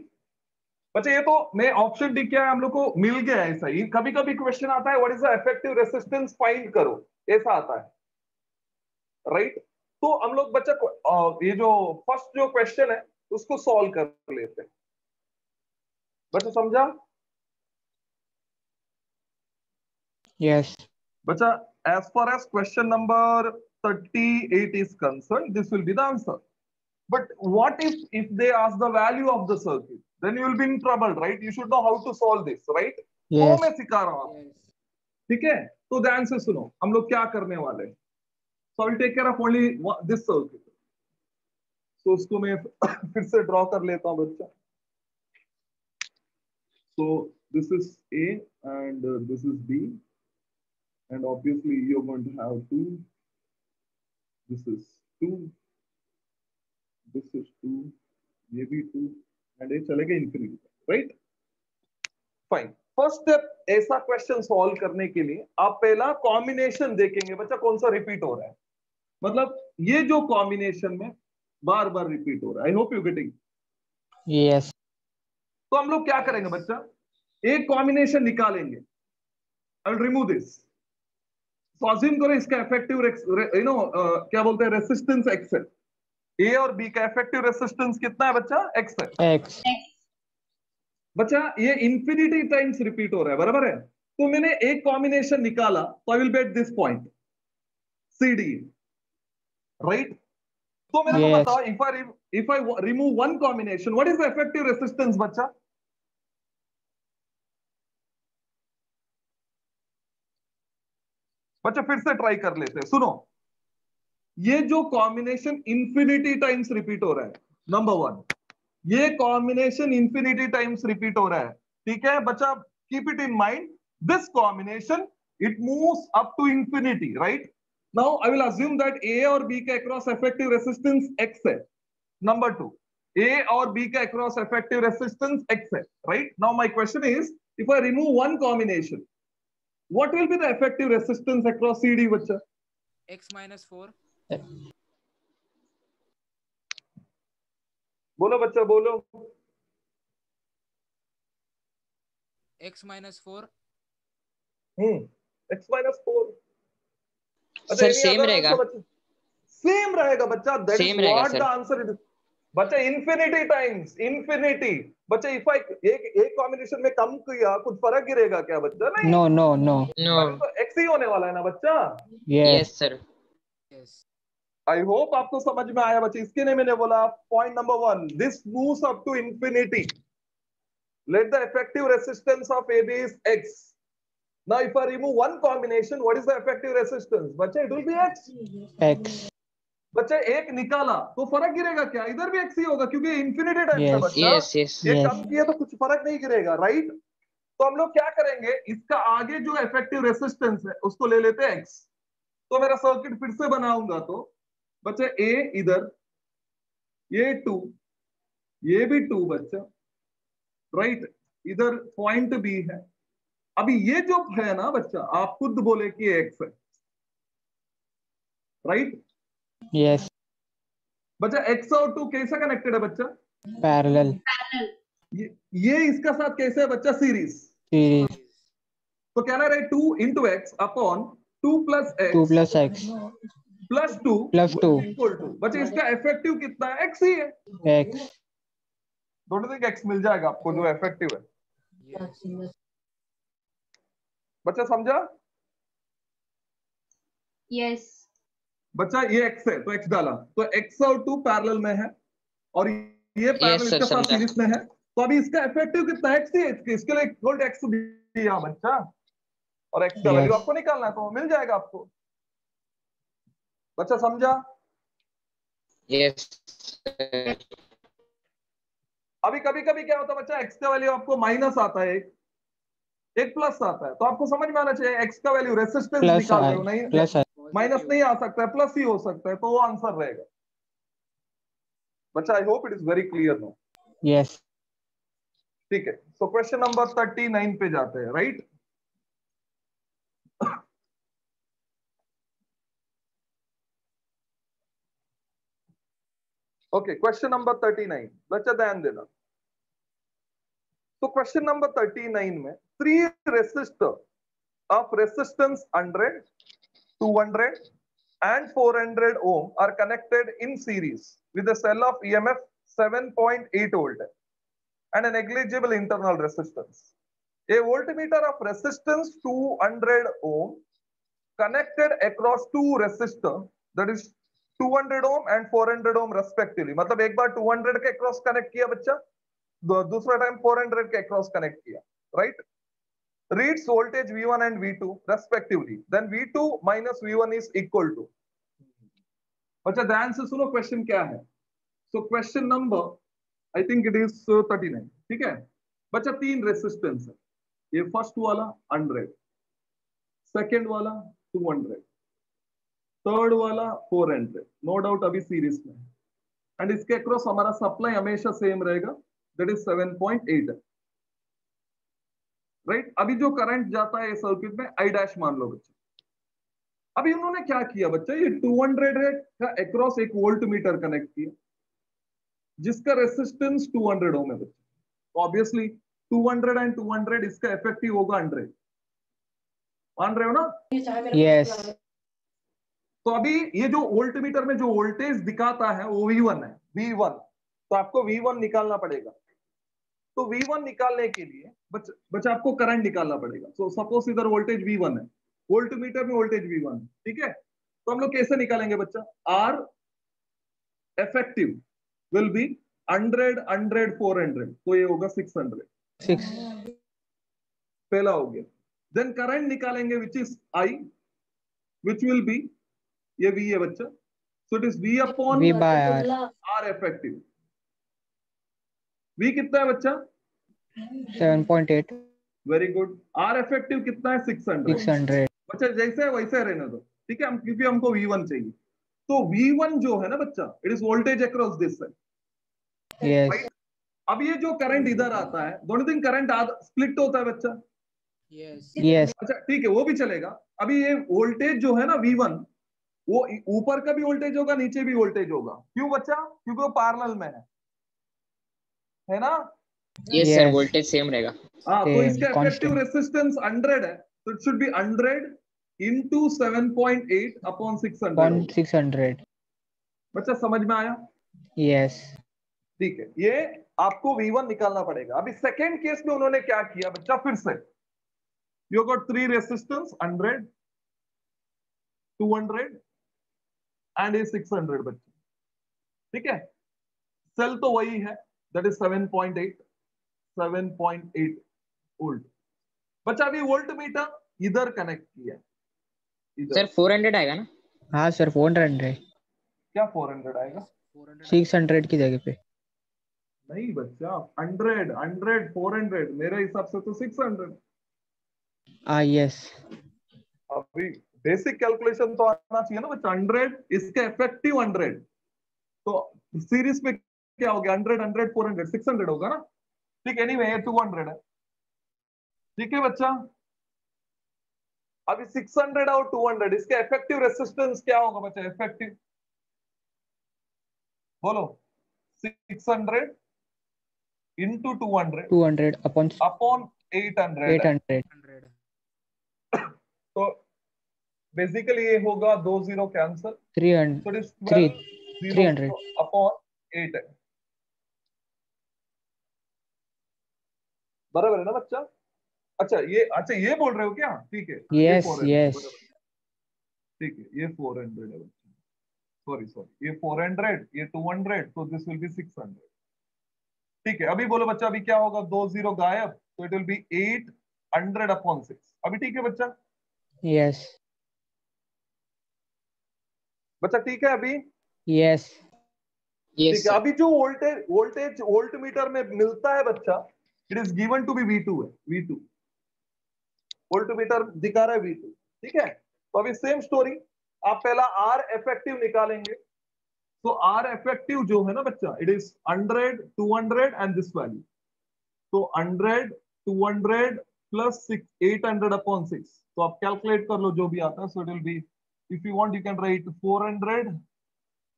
बच्चा ये तो मैं ऑप्शन डी क्या है हम लोग को मिल गया है। ऐसा ही कभी कभी क्वेश्चन आता है, what is the effective resistance find करो, ऐसा आता है, राइट? तो हम लोग बच्चा ये जो फर्स्ट जो क्वेश्चन है उसको सॉल्व कर लेते हैं। बच्चा समझा? Yes. बच्चा as far as question number 38 is concerned, this will be the answer. But what if they ask the value of the circuit? Then you will be in trouble, right? You should know how to solve this, right? तो Yes. मैं सिखा रहा हूँ, Yes. ठीक है? तो ध्यान से सुनो, हम लोग क्या करने वाले हैं। So I will take care of only this circuit. So उसको मैं फिर से ड्रॉ कर लेता हूँ बच्चा। So this is A and this is B, and obviously you're going to have 2. This is 2. This is 2. ये भी 2 and ये चलेगा infinity, right? Fine. First step, ऐसा क्वेश्चन सॉल्व करने के लिए आप पहला कॉम्बिनेशन देखेंगे बच्चा कौन सा रिपीट हो रहा है, मतलब ये जो कॉम्बिनेशन में बार बार रिपीट हो रहा है। I hope you getting. Yes. तो हम लोग क्या करेंगे बच्चा, एक कॉम्बिनेशन निकालेंगे, आई विल रिमूव दिस। तो अज्यूम करो इसका इफेक्टिव क्या बोलते हैं, रेसिस्टेंस एक्स है। ए और बी का इफेक्टिव रेसिस्टेंस कितना है बच्चा? एक्स है। X. बच्चा ये इंफिनिटी टाइम्स रिपीट हो रहा है, बराबर है? तो मैंने एक कॉम्बिनेशन निकाला, तो I will be at this point C D, right? तो मेरे को Yes. बताओ, if I remove one combination, what is the effective resistance बच्चा? बच्चा फिर से ट्राई कर लेते हैं, सुनो। ये जो कॉम्बिनेशन इंफिनिटी टाइम्स रिपीट हो रहा है, नंबर 1, ये कॉम्बिनेशन इंफिनिटी टाइम्स रिपीट हो रहा है, ठीक है बच्चा? Keep it in mind, this combination it moves up to infinity, right? Now I will assume that A और बी के अक्रॉस इफेक्टिव रेसिस्टेंस एक्स है। नंबर 2, ए और बी का अक्रॉस इफेक्टिव रेसिस्टेंस एक्स है, right? Now my question is, if I remove one combination, what will be the effective resistance across CD बच्चा? X minus 4. बोलो बच्चा बोलो। X minus 4. x minus 4। Sir same रहेगा, same रहेगा बच्चा, that is same रहेगा what the sir. Answer is. बच्चा infinity times infinity. बच्चा इफ आई एक कॉम्बिनेशन में कम किया कुछ फर्क गिरेगा क्या बच्चा? नहीं। No, no, no. नो। तो एक्स ही होने वाला है ना बच्चा। Yes. Yes sir. yes, I hope आपको समझ में आया बच्चे। इसके लिए मैंने बोला point number 1, this moves up to infinity, let the effective resistance of AB is X. Now if I remove one combination, what is the effective resistance? बच्चे it will be X. X. बच्चे एक निकाला तो फर्क गिरेगा क्या? इधर भी X ही होगा क्योंकि इंफिनिटी टाइम्स है Yes. बच्चा। Yes yes. ये Yes. कम किया तो कुछ फर्क नहीं गिरेगा, राइट? तो हम लोग क्या करेंगे, इसका आगे जो इफेक्टिव रेसिस्टेंस है उसको ले लेते हैं X। तो मेरा सर्किट फिर से बनाऊंगा तो बच्चे A इधर, ये 2, ये भी 2 बच्चा, राइट? इधर पॉइंट B है। अभी ये जो है ना बच्चा, आप खुद बोले कि X है, राइट? Yes. बच्चा X और 2 कैसा कनेक्टेड है बच्चा? Parallel. ये इसका साथ कैसे है बच्चा? सीरीज। Series. तो क्या रहा है? 2 into X upon 2 plus X 2 plus X. plus 2 Plus 2. Equal to बच्चे इसका इफेक्टिव कितना है? X ही है। X. डोंट थिंक X मिल जाएगा आपको जो इफेक्टिव है। yes, बच्चा समझा? Yes. बच्चा ये X है तो X डाला, तो X और 2 पैरेलल में है और ये पैरेलल sir, इसके साथ समझा। सीरीज में है। तो अभी इसका इफेक्टिव कितना है? X ही है। इसके लिए वोल्ट X दिया बच्चा और X का वैल्यू Yes. आपको निकालना है तो मिल जाएगा आपको। बच्चा समझा? यस। अभी कभी कभी क्या होता है बच्चा, X का वैल्यू आपको माइनस आता है, एक प्लस आता है, तो आपको समझ में आना चाहिए X का वैल्यू रेसिस्टेंस Plus निकाल रहे I. हो, नहीं Plus I. माइनस नहीं आ सकता है, प्लस ही हो सकता है, तो वो आंसर रहेगा। बच्चा I hope it is very clear no. Yes. ठीक है, सो क्वेश्चन नंबर 39 पे जाते हैं, राइट? ओके, क्वेश्चन नंबर 39, बच्चा ध्यान देना। तो क्वेश्चन नंबर 39 में 3 resistor of resistance 100, 200 and 400 ohm are connected in series with a cell of EMF 7.8 volt and a negligible internal resistance. A voltmeter of resistance 200 ohm connected across two resistor, that is 200 ohm and 400 ohm respectively. मतलब एक बार 200 के across connect किया बच्चा, दूसरा time 400 के across connect किया, right? Reads voltage V1 and V2 respectively. Then V2 minus V1 is equal to. बच्चा ध्यान से सुनो क्वेश्चन क्या है। So question number I think it is 39, ठीक है बच्चा? 3 रेसिस्टेंस है, ये फर्स्ट वाला 100, सेकेंड वाला 200, थर्ड वाला 400, नो डाउट अभी सीरीज में, एंड इसके अक्रॉस हमारा सप्लाई हमेशा सेम रहेगा, दैट इज 7.8 है, राइट? अभी जो करंट जाता है सर्किट में आई डैश मान लो बच्चा। अभी उन्होंने क्या किया बच्चा, ये 200 है का अक्रॉस एक वोल्ट मीटर कनेक्ट किया जिसका रेसिस्टेंस 200 ओम है बच्चा। तो ऑब्वियसली 200 एंड 200 इसका इफेक्टिव होगा 100, मान रहे हो ना? Yes. तो अभी ये जो वोल्ट मीटर में जो वोल्टेज दिखाता है वो V1 है, V1। तो आपको V1 निकालना पड़ेगा। तो V1 निकालने के लिए बच्चा आपको करंट निकालना पड़ेगा। सो सपोज इधर वोल्टेज V1 है, वोल्ट मीटर में वोल्टेज V1 है, ठीक है? तो हम लोग कैसे निकालेंगे बच्चा? R इफेक्टिव विल बी 100 100 400, तो ये होगा 600, 6. पहला हो गया। देन करंट निकालेंगे which is I, which will be, ये V है बच्चा, सो it is V upon V by R. R effective. V कितना है बच्चा? 7.8. Very good. R इफेक्टिव कितना है? 600। 600. बच्चा जैसे है वैसे रहने दो, ठीक है? हम क्योंकि हमको V1 चाहिए, तो V1 जो है ना बच्चा, it is voltage across this side. Yes. अब ये जो करंट इधर आता है, दोनों दिन करंट स्प्लिट होता है बच्चा। yes, Yes. अच्छा ठीक है, वो भी चलेगा। अभी ये वोल्टेज जो है ना V1, वो ऊपर का भी वोल्टेज होगा, नीचे भी वोल्टेज होगा। क्यों बच्चा? क्योंकि वो पैरेलल में है ना? Yes Yes. Sir, voltage same रहेगा। हाँ, तो Same, इसका इफेक्टिव constant. रेसिस्टेंस 100 है, तो it should B 100 into 7.8 upon 600 On होगा। 600. बच्चा समझ में आया? Yes. ठीक है, ये आपको V1 निकालना पड़ेगा। अभी सेकेंड केस में उन्होंने क्या किया बच्चा, फिर से यू गॉट 3 रेसिस्टेंस 100, 200 एंड ये 600 बच्चे। ठीक है, सेल तो वही है, दैट इज 7.8 वोल्ट। बच्चा अभी वोल्ट मीटर इधर कनेक्ट किया, इधर। सर 400 आएगा ना? हाँ सर 400 क्या 400 आएगा? 600 की जगह पे। नहीं बच्चा, 100 400 मेरे हिसाब से तो 600। यस। अभी बेसिक कैलकुलेशन तो आना चाहिए ना बच्चा। 100 इसका इफेक्टिव 100, तो सीरीज में क्या हो गया, 100 400 600 होगा ना। ठीक है, एनीवे ये 200 है। ठीक है बच्चा, अभी 600 और 200 इसका इफेक्टिव रेसिस्टेंस क्या होगा बच्चा? इफेक्टिव बोलो, 600 इंटू 200 200 अपॉन अपॉन 800 है। 800। तो बेसिकली ये होगा 2 0 cancel, 300 so it is 3 12 300 0 upon 8 है। बराबर है ना बच्चा? अच्छा ये बोल रहे हो क्या? ठीक है, ये यस 400 यस। बराबर। ठीक है, ये 400 है बच्चा, सॉरी ये 400, ये 200, तो दिस विल बी 600। ठीक है, अभी बोलो बच्चा, अभी क्या होगा? 2 0 गायब, तो इट विल बी 800 अपॉन 6। अभी ठीक है बच्चा? यस बच्चा ठीक है अभी? यस। यस ठीक है, सर। अभी जो वोल्टेज वोल्ट मीटर में मिलता है बच्चा, it is given to be V2 है, V2 वोल्ट मीटर दिखा रहा है V2। ठीक है, तो अभी सेम स्टोरी, आप पहला R इफेक्टिव निकालेंगे। तो R इफेक्टिव जो है ना बच्चा, it is 100 200 and this value. तो 100 200 प्लस 800 अपॉन 6, तो आप कैलकुलेट कर लो जो भी आता है। सो it will B, if you want you can write 400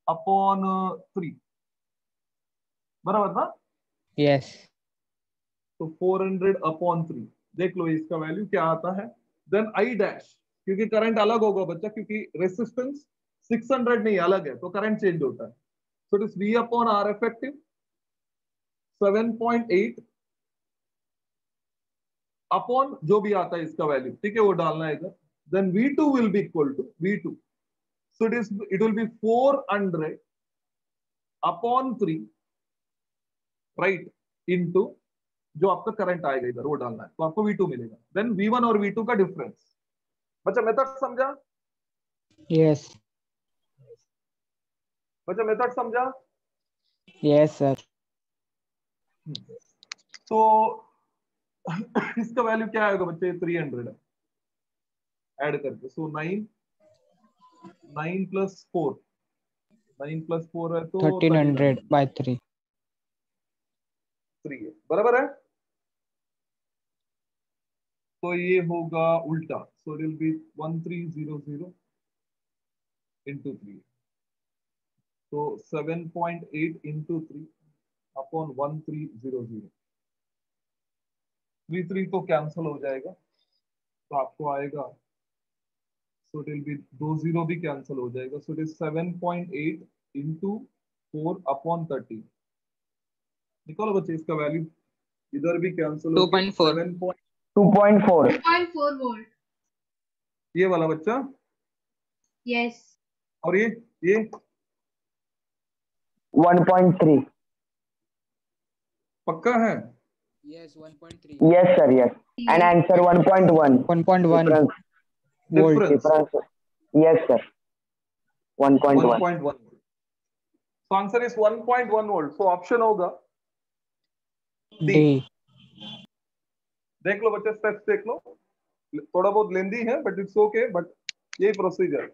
upon 3, बराबर ना? यस तो 400 अपॉन 3, देख लो इसका वैल्यू क्या आता है। देन आई डैश, क्योंकि करंट अलग होगा बच्चा, क्योंकि रेसिस्टेंस 600 नहीं अलग है, तो करंट चेंज होता है। सो it is V upon R effective 7.8 upon जो भी आता है इसका वैल्यू। ठीक है, वो डालना है इधर। Then V2 will be equal to V2, so it will be 400 upon 3, right, into जो आपका करंट आएगा इधर वो डालना है, तो आपको V2 मिलेगा। देन V1 और V2 का डिफरेंस। बच्चा मेथड समझा? यस बच्चा मेथड समझा? Yes sir. तो इसका वैल्यू क्या आएगा बच्चे? 300 है, ऐड करके। सो 9 प्लस 4, 9 प्लस 4 है तो 1300 बाय 3। 3 है, बराबर है। तो ये होगा उल्टा, सो इट विल बी 1300 इंटू 3, तो 7.8 इंटू 3 अपॉन 1300। 3 तो कैंसिल हो जाएगा, तो आपको आएगा, सो इट विल बी 20 भी कैंसिल हो जाएगा। सो इट इज 7.8 इंटू 4 अपॉन 30। निकालो बच्चे इसका वैल्यू, इधर भी कैंसिल हो गया। 2.4। 7 2.4। 2.4 volt. ये वाला बच्चा, Yes. और ये 1.3। पक्का है? Yes, 1.3. Yes sir, yes. And answer 1.1। 1.1 Difference, volt. Difference Yes sir, 1.1। 1.1। So answer is 1.1 volt। So option होगा D। डी। देख लो बच्चे, स्टेप्स देख लो, थोड़ा बहुत लेंदी है बट इट्स ओके, बट यही प्रोसीजर।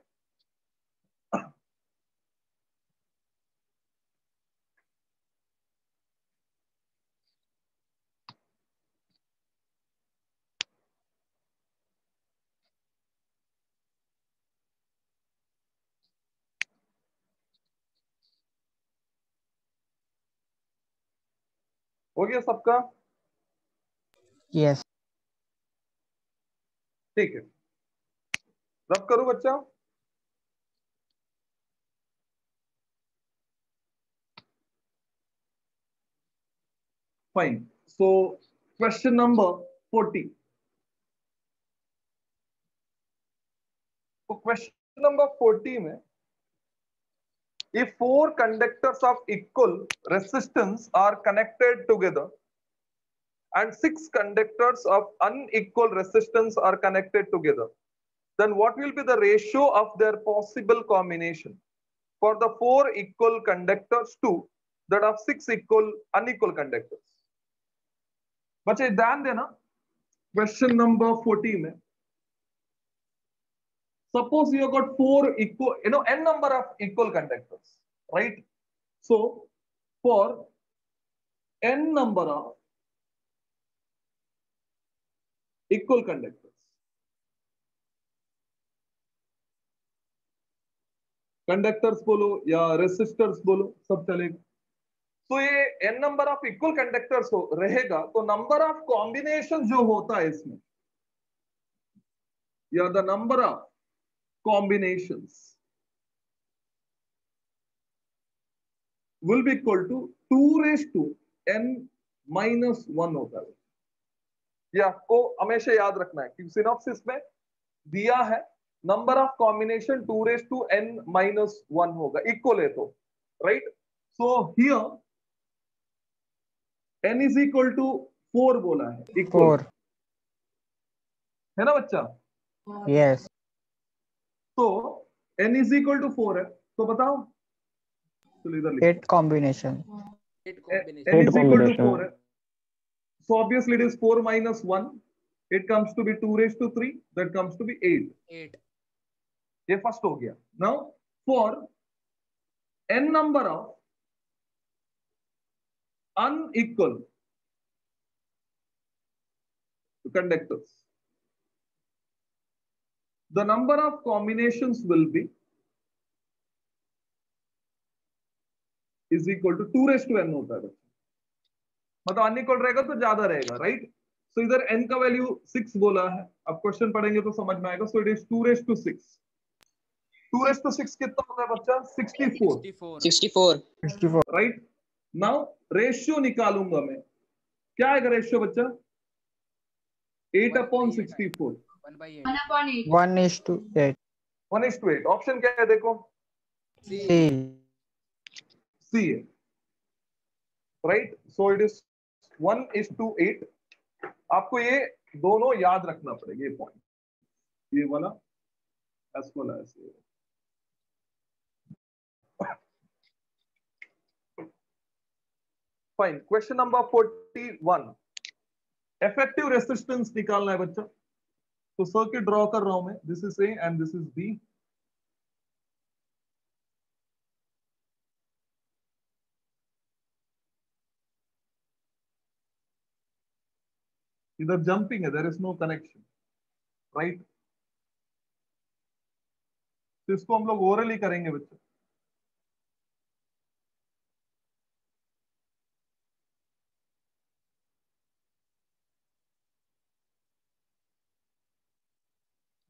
हो गया सबका? यस ठीक है, रब करो बच्चा। Fine. So question number 40. So question number 40 में, if four conductors of equal resistance are connected together and six conductors of unequal resistance are connected together, then what will be the ratio of their possible combination for the four equal conductors to that of six unequal conductors? बच्चे ध्यान देना, question number 40 में, suppose you have got four equal, n number of equal conductors, right? So for n number of equal conductors, conductors बोलो या resistors बोलो, सब चलेगा. तो ये n number of equal conductors हो रहेगा, तो number of combinations जो होता है इसमें, या the number of combinations will be equal to 2 raised to n minus 1 होता है. ये आपको हमेशा याद रखना है कि सिनॉप्सिस में दिया है number of combination 2 raised to n minus 1 होगा, इक्वल है तो, right? So here n is equal to 4 बोला है, इक्वल 4. है ना बच्चा? Yes. तो n is equal to 4 है, तो बताओ, चलो इधर लिखो. 8 combination. n is equal to 4 है, so obviously it is 4 minus 1, it comes to be 2 raised to 3, that comes to be 8. 8. ये फर्स्ट हो गया. Now for n number of unequal conductors, the number of combinations will be is equal to 2 raised to n होता है. मतलब unequal रहेगा तो ज्यादा रहेगा, राइट? सो इधर n का वैल्यू 6 बोला है, अब क्वेश्चन पढ़ेंगे तो समझ में आएगा. सो it is 2 raised to 6. 2 raised to 6 कितना होता है बच्चा? 64. 64. राइट? नाउ रेशियो निकालूंगा मैं, क्या आएगा रेशियो बच्चा? 8/64. 1/8. 1/8. 1:8. 1:8. ऑप्शन क्या है देखो? C. सी है, राइट? So it is 1:8. आपको ये दोनों याद रखना पड़ेगा, ये पॉइंट, ये वाला एज वेल एज ये. Fine. Question number 41, effective resistance निकालना है बच्चा. तो सर्किट ड्रॉ कर रहा हूं मैं, this is A and this is B. इधर जंपिंग है, there is no connection, right? तो इसको हम लोग ओरली करेंगे बच्चा.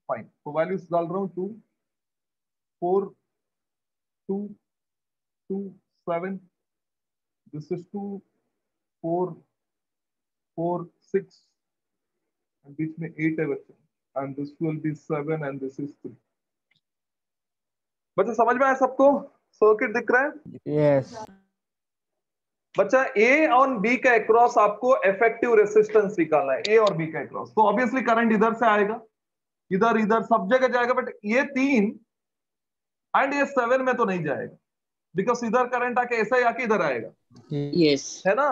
फाइन. तो वैल्यूज डाल रहा हूं, 2 4 2 2 7, दिस इज 2 4 4 6, and बीच में 8 है बच्चा, and this will be 7 and this is 3. बच्चा समझ में आया सबको? सर्किट दिख रहा है? Yes. बच्चा ए और बी के अक्रॉस आपको इफेक्टिव रेजिस्टेंस निकालना है, ए और बी के अक्रॉस. तो ऑब्वियसली करंट इधर से आएगा, इधर इधर सब जगह जाएगा, बट ये 3 एंड ये 7 में तो नहीं जाएगा, बिकॉज इधर करंट आके ऐसा ही आके इधर आएगा, Yes. है ना?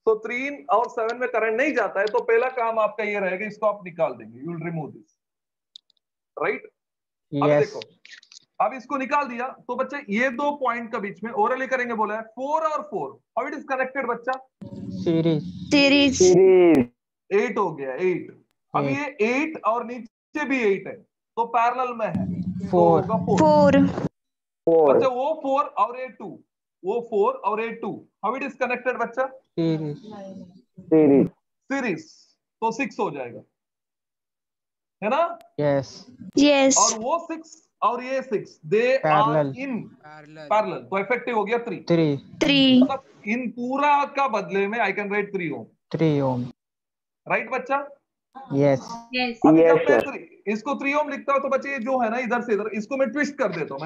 तो 3 और 7 में करंट नहीं जाता है, तो पहला काम आपका ये रहेगा, इसको आप निकाल देंगे, you will remove this, right? अब Yes. देखो, अब इसको निकाल दिया, तो बच्चे ये दो पॉइंट के बीच में ओरली करेंगे बोला है. 4 और 4, हाउ इट इज कनेक्टेड बच्चा? Series. Series. 8 हो गया, 8. अब ये 8 और नीचे भी 8 है, तो पैरेलल में है, 4. तो होगा 4. 4. बच्चा वो 4 और ये 2, वो 4 और ये 2, हाउ इट इज कनेक्टेड बच्चा? Series. Series. सीरीज, तो 6 हो जाएगा, है ना? Yes. और वो 6 और ये 6, they are Parallel. In Parallel. Parallel, तो इफेक्टिव हो गया 3. 3. मतलब इन पूरा का बदले में I can write 3 ohm, 3 ohm. Right बच्चा? Yes. Yes. अभी Yes, जब मैं sir. इसको 3 ओम लिखता हूं तो बच्चे ये जो है ना इधर से इधर, इसको मैं ट्विस्ट कर देता हूं,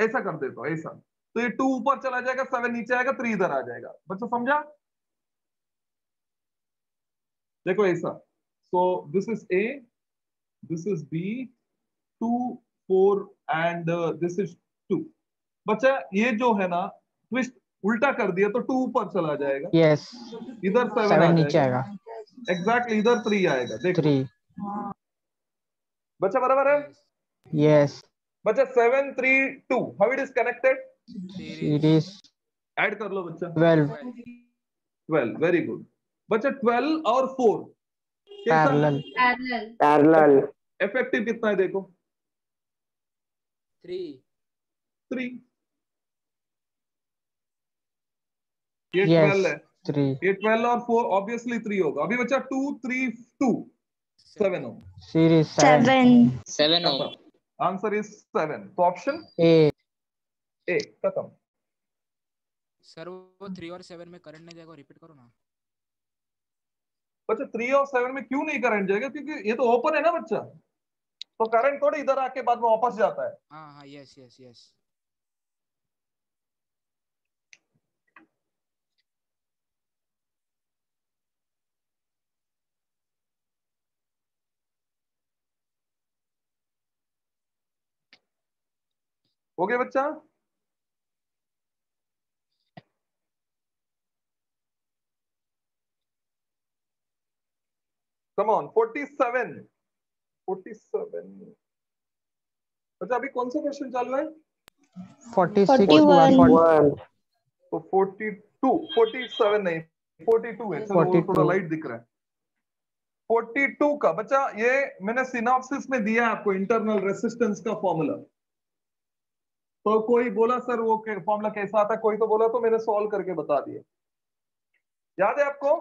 ऐसा कर देता हूं ऐसा, तो ये 2 ऊपर चला जाएगा, 7 नीचे आएगा, 3 इधर आ जाएगा। बच्चा समझा? देखो ऐसा, so this is A, this is B, 2 4 and this is 2। बच्चा ये जो है ना ट्विस्ट उल्टा कर दिया तो 2 ऊपर चला जाएगा, Yes. इधर 7 आ 7 नीचे जाएगा, आएगा। एग्जैक्टली इधर 3 आएगा। देखो 3. बच्चा बराबर है? Yes. बच्चा 7 3 2 how it is connected? Series add कर लो बच्चा। 12 12 वेरी गुड। बच्चा 12 और 4 कैसा? parallel. Parallel. Parallel. इफेक्टिव कितना है देखो? 3. 3। ये Yes. 12 है, 3. ये 12 और 4 ऑब्वियसली 3 होगा। अभी बच्चा 2 3 2 7 हो। Series 7. 7 ohm. आंसर इज 7, तो ऑप्शन A. ए खत्म। सर वो 3 और 7 में करंट नहीं जाएगा, रिपीट करो ना। बच्चा 3 और 7 में क्यों नहीं करंट जाएगा? क्योंकि ये तो ओपन है ना बच्चा, तो करंट थोड़ी इधर आके बाद में वापस जाता है। हाँ हाँ, यस यस यस। हो गया बच्चा? Come on 47 47। अच्छा अभी कौन सा क्वेश्चन चालू है? 46 41. 1. 1. तो 42 47 नहीं 42 है। चलो वो 42. थोड़ा लाइट दिख रहा है। 42 का बच्चा ये मैंने सिनॉप्सिस में दिया है आपको, इंटरनल रेसिस्टेंस का फॉर्मूला। तो कोई बोला सर वो फॉर्मूला कैसा आता है, कोई तो बोला तो मैंने सॉल्व करके बता दिया। याद है आपको?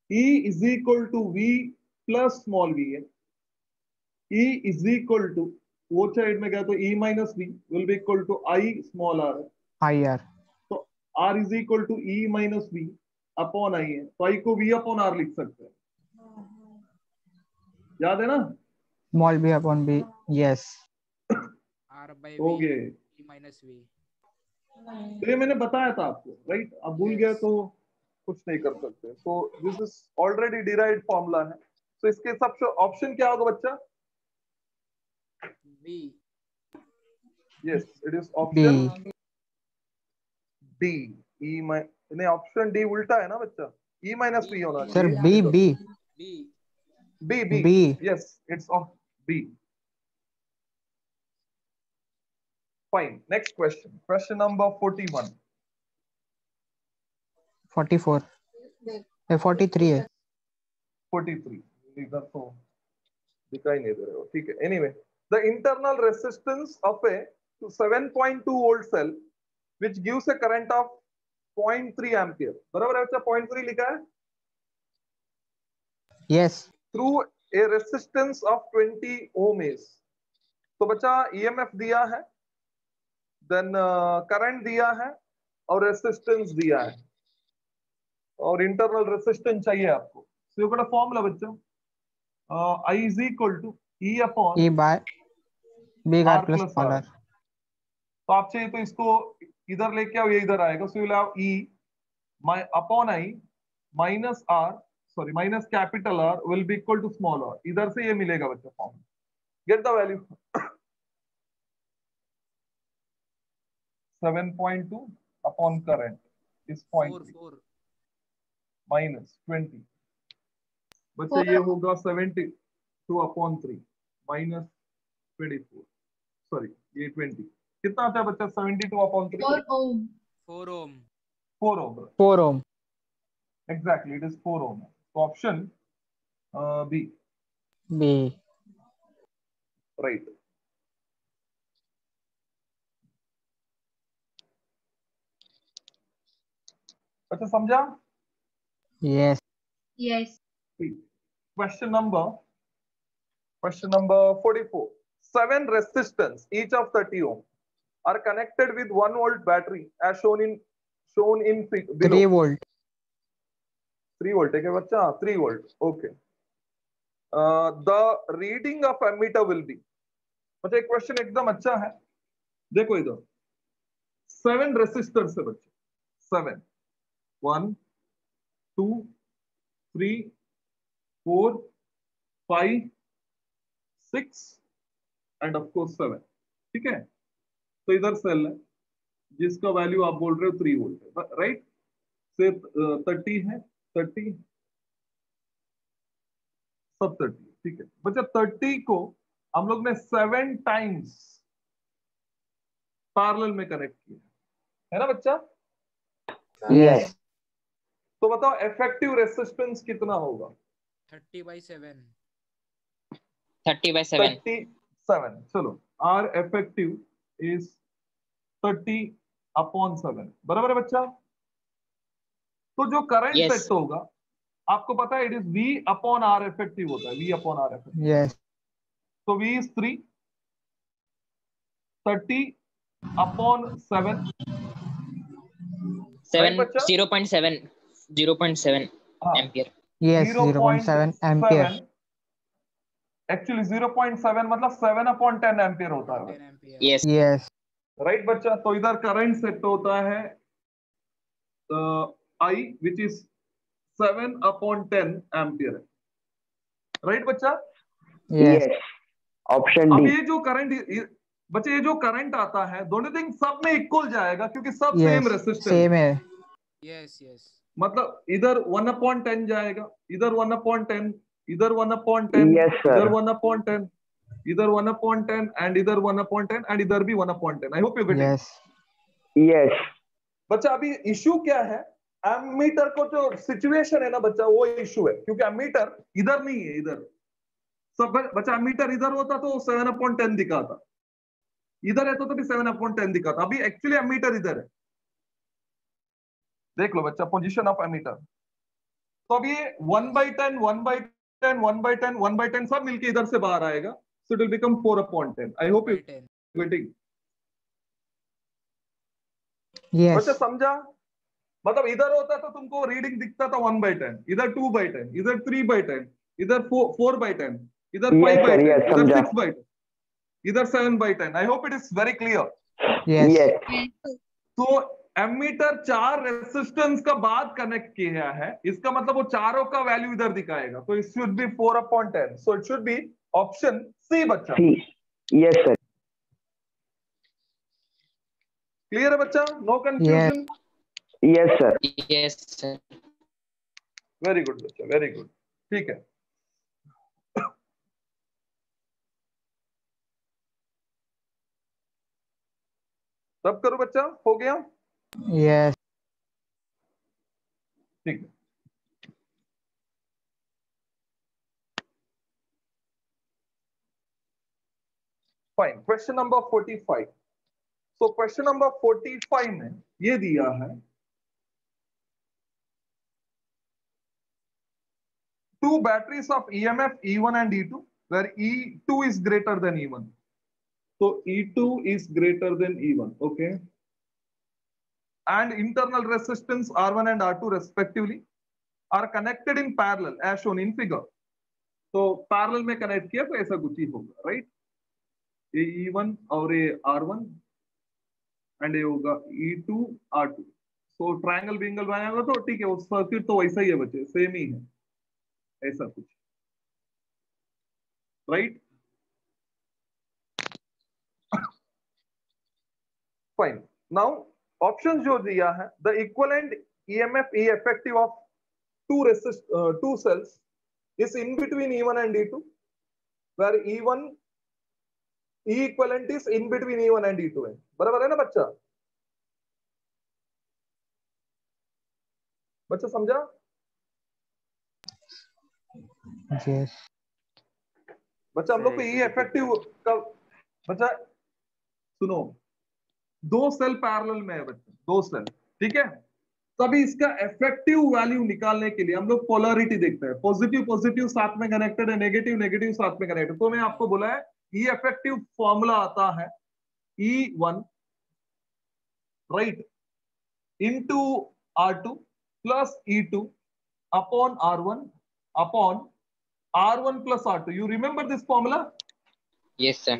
E is equal to V plus small V है। E इज इक्वल टू, वो साइड में गया तो E minus V will be equal to I small R है। Higher. तो R is equal to E minus V upon I है, तो आई को V अपॉन R लिख सकते हैं। याद है ना? Small b upon b. Yes. R by हो V, गए। E minus V. तो ये मैंने बताया था आपको, राइट? अब भूल गया तो कुछ नहीं कर सकते। So this is already derived formula है। तो इसके सबसे ऑप्शन क्या होगा बच्चा? V. Yes it is B. Option D. E नहीं, ऑप्शन डी उल्टा है ना बच्चा, ई माइनस वी होना Sir, चाहिए। B. B. B. B B B. Yes it's of B. Fine, next question, question number 41। 44. 43 है। 43 इधर तो दिखाई नहीं दे रहे हो, ठीक है। Anyway, the internal resistance of a 7.2 volt cell which gives a current of 0.3 ampere, बराबर है बच्चा? 0.3 लिखा है। Yes. Through a resistance of 20 ohm is, तो बच्चा ईएमएफ दिया है, देन करंट दिया है और रेसिस्टेंस दिया है, और इंटरनल रेसिस्टेंस चाहिए आपको। So you got a formula बच्चा, I is equal to E upon E by big R R plus plus small r. r. तो आप चाहिए तो इसको इधर लेके आओ, ये इधर आएगा। So you will have E upon I minus R, sorry minus capital R will be equal to small R. इधर से ये मिलेगा बच्चा formula. Get the value. 7.2 upon current is 4 0.3 4. Minus 20। बच्चा ये होगा 72 अपॉन 3 माइनस 24, सॉरी ये 20। कितना आता है बच्चा 72 upon 3? 4 ohm. 4 ohm. 4 ohm. 4 ohm. Exactly it is 4 ohm. तो ऑप्शन बी B. राइट। अच्छा समझा? Yes. Yes. Question number 44. 7 resistance each of 30 ohm. are connected with 1 volt battery as shown in below. 3 volt. 3 volt है क्या बच्चा? 3 volt. Okay. The reading of ammeter will be. बच्चा एक question एकदम अच्छा है, देखो इधर 7 रेसिस्टर से बच्चे, 7, 1 2 3 4 5 6 एंड ऑफ कोर्स 7, ठीक है। तो इधर सेल है जिसका वैल्यू आप बोल रहे हो 3 वोल्ट है, राइट। से 30 है, 30 सब 30, ठीक है बच्चा। 30 को हम लोग ने 7 टाइम्स पैरेलल में कनेक्ट किया है ना बच्चा? Yes. तो बताओ इफेक्टिव रेसिस्टेंस कितना होगा? 30/7. 30/7. 37। चलो R effective is 30/7, बराबर है बच्चा। तो जो करंट Yes. सेट होगा आपको पता है, इट इज V/R effective होता है, V/R effective। Yes. तो V is 3, 30/7, 7 बच्चा? 0.7 हाँ, एम्पियर. Yes. 0.7 ampere. एक्चुअली 0.7 मतलब 7/10 एम्पियर होता है, 10 ampere. Yes. Yes. राइट बच्चा। तो इधर करंट सेट होता है I विच इज 7/10 एम्पियर है, राइट बच्चा। Yes. ऑप्शन अब डी। ये जो करंट बच्चे, ये जो करंट आता है दोनों थिंग सब में इक्वल जाएगा क्योंकि सब Yes. सेम रेसिस्टेंस, Same है. Yes, yes. मतलब इधर 1/10 जाएगा, इधर 1/10, इधर 1/10, Yes, sir. इधर 1/10, इधर 1/10 एंड इधर 1/10 एंड इधर भी 1/10। I hope you getting. Yes. Yes. बच्चा अभी इश्यू क्या है, एमीटर को जो सिचुएशन है ना बच्चा, वो इश्यू है क्योंकि एमीटर इधर नहीं है, इधर सब बच्चा। एमीटर इधर होता तो 7/10 दिखाता, इधर है तो भी 7/10 दिखाता। अभी एक्चुअली एमीटर इधर है, देख लो बच्चा पोजीशन ऑफ एमीटर। तो अब ये 1/10 1/10 1/10 1/10 सब मिलके इधर से बाहर आएगा, सो it will become 4/10। I hope you 10. Getting. Yes. बच्चा समझा? मतलब इधर होता तो तुमको रीडिंग दिखता था 1/10, इधर 2/10, इधर 3/10, इधर 4/10, इधर Yes, sir, 5/10, yes, इधर समझा। 6/10, इधर 7/10। आई hope it is very clear. Yes. Yes. Yes. तो एमीटर 4 रेसिस्टेंस का बाद कनेक्ट किया है, इसका मतलब वो चारों का वैल्यू इधर दिखाएगा, तो it should be 4/10, so it should be option C बच्चा। सी। Yes sir. क्लियर है बच्चा? No confusion? Yes sir. Yes, sir. Very good बच्चा, वेरी गुड, ठीक है। सब करो बच्चा, हो गया? Yes. ठीक है। Fine, question number 45। तो क्वेश्चन नंबर 45 में ये दिया है, two batteries of EMF E1 and E2 where E2 is greater than E1. So E2 is greater than E1, okay? And internal resistance R1 and R2 respectively are connected in parallel as shown in figure. तो parallel में connect किया तो ऐसा कुछ ही होगा, right? ये E1 और ये R1 and ये होगा E2 R2. So triangle बिंगल बनाएगा तो ठीक है, वो सर्किट तो वैसा ही है बच्चे, सेम ही है, ऐसा कुछ, राइट? फाइन। नाउ ऑप्शन जो दिया है, the equivalent EMF E effective of two cells is in between E1 and E2, where E1 E equivalent is in between E1 and E2 है, बराबर है ना बच्चा? बच्चा समझा? Yes. बच्चा हम लोग को E effective का, बच्चा सुनो, 2 सेल पैरेलल में है बच्चा, 2 सेल, ठीक है? तभी इसका इफेक्टिव वैल्यू निकालने के लिए हम लोग पोलैरिटी देखते हैं, पॉजिटिव पॉजिटिव साथ में कनेक्टेड है, नेगेटिव नेगेटिव साथ में कनेक्टेड। तो मैं आपको बोला है ई इफेक्टिव फॉर्मूला आता है E1 right, into R2 plus E2 upon R1 upon R1 plus R2. You remember this formula? Yes, sir.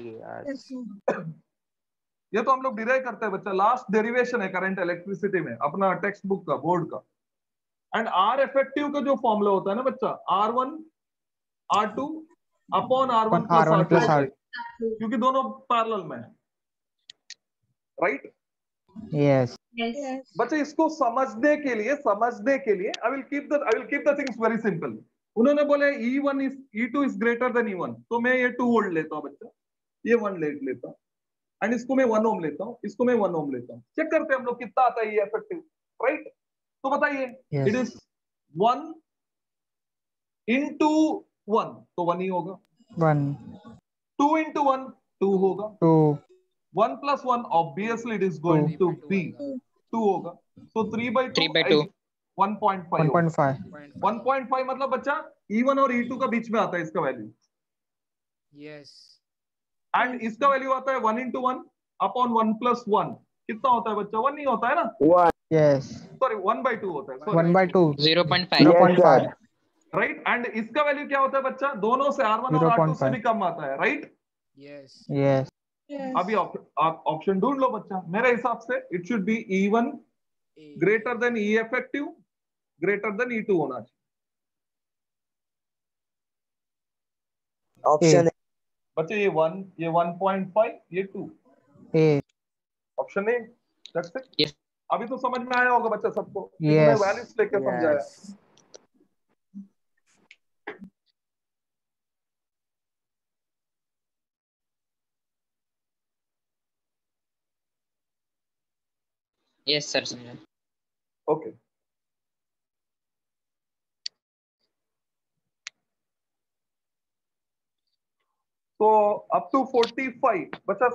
ये तो हम लोग डिराइव करते हैं बच्चा, लास्ट डेरिवेशन है करंट इलेक्ट्रिसिटी में अपना टेक्स्ट बुक का, बोर्ड का। एंड आर इफेक्टिव का जो फॉर्मूला होता है ना बच्चा, R1 R2 upon R1 plus R2, क्योंकि दोनों पैरेलल में है, राइट? Yes. Yes. बच्चे इसको समझने के लिए I will keep the things very simple. उन्होंने बोले E2 is greater than E1, तो मैं ये 2 वोल्ट लेता हूँ बच्चा, ये 1 लेता हूँ, एंड इसको मैं 1 ओम लेता हूँ, इसको मैं 1 ओम लेता हूँ। चेक करते हैं हम लोग कितना आता है ये इफेक्टिव, राइट? तो बताइए, Yes. इट इज 1 into 1, तो 1 ही होगा। 1, 2 into 1, 2 होगा। 2, 1 plus 1, obviously it is going to be 2 होगा। So 3 by 2 3 by 2. 1.5 होगा। 1.5. 1.5 मतलब बच्चा E1 और E2 का बीच में आता है इसका वैल्यू, यस एंड इसका वैल्यू आता है 1 into 1 अपॉन 1 plus 1, कितना होता है बच्चा? 1 नहीं होता है ना, 1. Yes. सॉरी 1 by 2 होता है, 1 by 2. 0.5. 0.5. राइट? एंड इसका वैल्यू क्या होता है बच्चा? दोनों से R1 और R2 से भी कम आता है, राइट? Yes Yes. अभी आप ऑप्शन ढूंढ लो बच्चा। मेरे हिसाब से it should B E1 greater than E effective greater than E2 होना चाहिए। Option बच्चे ये 1, ये 1.5, ये 2, A. Option A, that's it. Yes. अभी तो समझ में आया होगा बच्चा सबको, Yes. मैंने वैल्यूज लेके समझाया। Yes, sir. समझा। ओके, तो अप टू 45 बच्चा